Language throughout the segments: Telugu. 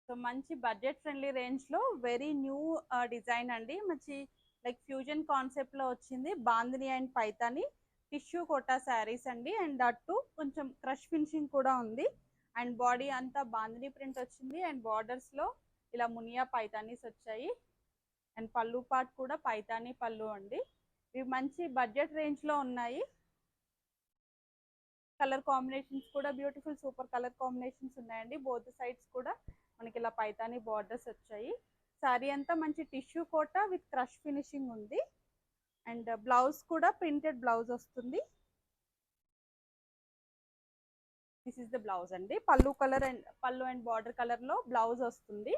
సో మంచి బడ్జెట్ ఫ్రెండ్లీ రేంజ్లో వెరీ న్యూ డిజైన్ అండి. మంచి లైక్ ఫ్యూజన్ కాన్సెప్ట్లో వచ్చింది. Bandhani and Paithani tissue kota saris అండి. అండ్ అటు కొంచెం క్రష్ ఫినిషింగ్ కూడా ఉంది. అండ్ బాడీ అంతా బాందిని ప్రింట్ వచ్చింది. అండ్ బార్డర్స్లో ఇలా మునియా పైతానీస్ వచ్చాయి. అండ్ పళ్ళు పార్ట్ కూడా పైతానీ పళ్ళు అండి. ఇవి మంచి బడ్జెట్ రేంజ్లో ఉన్నాయి. కలర్ కాంబినేషన్స్ కూడా బ్యూటిఫుల్ సూపర్ కలర్ కాంబినేషన్స్ ఉన్నాయండి. బోత్ సైడ్స్ కూడా మనకి ఇలా పైతానీ బార్డర్స్ వచ్చాయి. శారీ అంతా మంచి tissue kota with crush finishing ఉంది. అండ్ బ్లౌజ్ కూడా ప్రింటెడ్ బ్లౌజ్ వస్తుంది. దిస్ ఇస్ ద బ్లౌజ్ అండి. Pallu colour and pallu and border కలర్లో బ్లౌజ్ వస్తుంది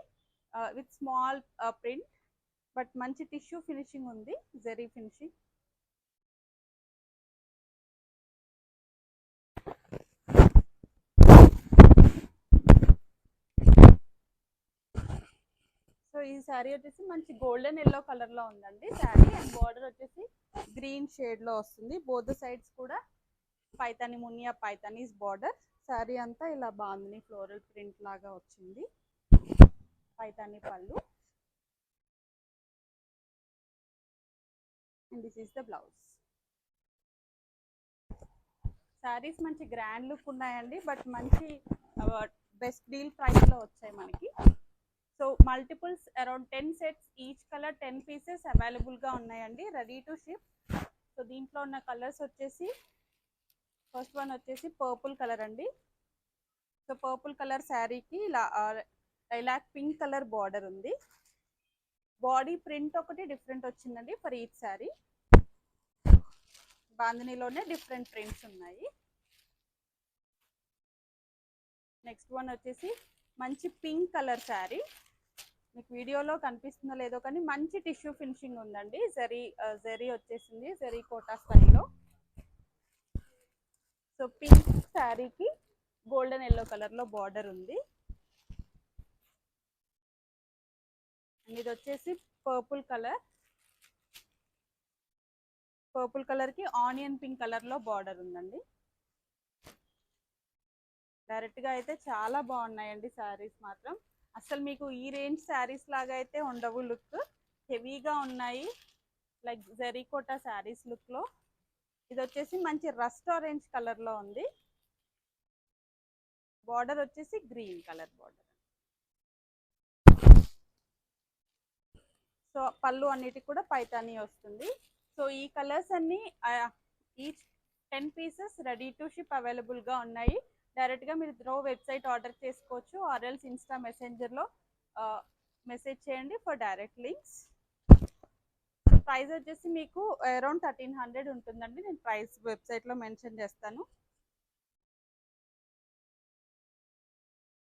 విత్ స్మాల్ ప్రింట్. బట్ మంచి టిష్యూ ఫినిషింగ్ ఉంది, జెరీ ఫినిషింగ్. సో ఈ శారీ వచ్చేసి మంచి గోల్డెన్ ఎల్లో కలర్లో ఉందండి శారీ. అండ్ బార్డర్ వచ్చేసి గ్రీన్ షేడ్లో వస్తుంది. బోత్ సైడ్స్ కూడా పైతాని మునియా పైతానీస్ బార్డర్. శారీ అంతా ఇలా బాందిని ఫ్లోరల్ ప్రింట్ లాగా వచ్చింది. పైతాని పళ్ళు. And this is the blouse. Saris మంచి గ్రాండ్ లుక్ ఉన్నాయండి. బట్ మంచి బెస్ట్ డీల్ ప్రైస్లో వచ్చాయి మనకి. So multiples around 10 sets, each colour 10 pieces అవైలబుల్గా ఉన్నాయండి, రెడీ టు షిప్. సో దీంట్లో ఉన్న కలర్స్ వచ్చేసి ఫస్ట్ వన్ వచ్చేసి పర్పుల్ కలర్ అండి. సో పర్పుల్ కలర్ శారీకి ఇలా లైలాక్ పింక్ కలర్ బార్డర్ ఉంది. బాడీ ప్రింట్ ఒకటి డిఫరెంట్ వచ్చిందండి ఫర్ ఈచ్ శారీ. బాందినీలోనే డిఫరెంట్ ప్రింట్స్ ఉన్నాయి. నెక్స్ట్ వన్ వచ్చేసి మంచి పింక్ కలర్ శారీ. మీకు వీడియోలో కనిపిస్తుందో లేదో కానీ మంచి టిష్యూ ఫినిషింగ్ ఉందండి. జరీ వచ్చేసింది, జరీ కోటా స్టైల్లో. సో పింక్ శారీకి గోల్డెన్ ఎల్లో కలర్లో బార్డర్ ఉంది. అండ్ ఇది వచ్చేసి పర్పుల్ కలర్. పర్పుల్ కలర్కి ఆనియన్ పింక్ కలర్లో బార్డర్ ఉందండి. డైరెక్ట్గా అయితే చాలా బాగున్నాయండి శారీస్ మాత్రం. అసలు మీకు ఈ రేంజ్ శారీస్ లాగా అయితే ఉండవు. లుక్ హెవీగా ఉన్నాయి, లైక్ జెరీకోటా శారీస్ లుక్లో. ఇది వచ్చేసి మంచి రస్ట్ ఆరెంజ్ కలర్లో ఉంది. బార్డర్ వచ్చేసి గ్రీన్ కలర్ బార్డర్. సో పళ్ళు అన్నిటికి కూడా పైతానీ వస్తుంది. సో ఈ కలర్స్ అన్నీ each 10 pieces ready to ship అవైలబుల్గా ఉన్నాయి. డైరెక్ట్గా మీరు త్రో వెబ్సైట్ ఆర్డర్ చేసుకోవచ్చు, ఆర్ఎల్స్ ఇన్స్టా మెసెంజర్లో మెసేజ్ చేయండి ఫర్ డైరెక్ట్ లింక్స్. ప్రైస్ వచ్చేసి మీకు అరౌండ్ 1300 ఉంటుందండి. నేను ప్రైస్ వెబ్సైట్లో మెన్షన్ చేస్తాను.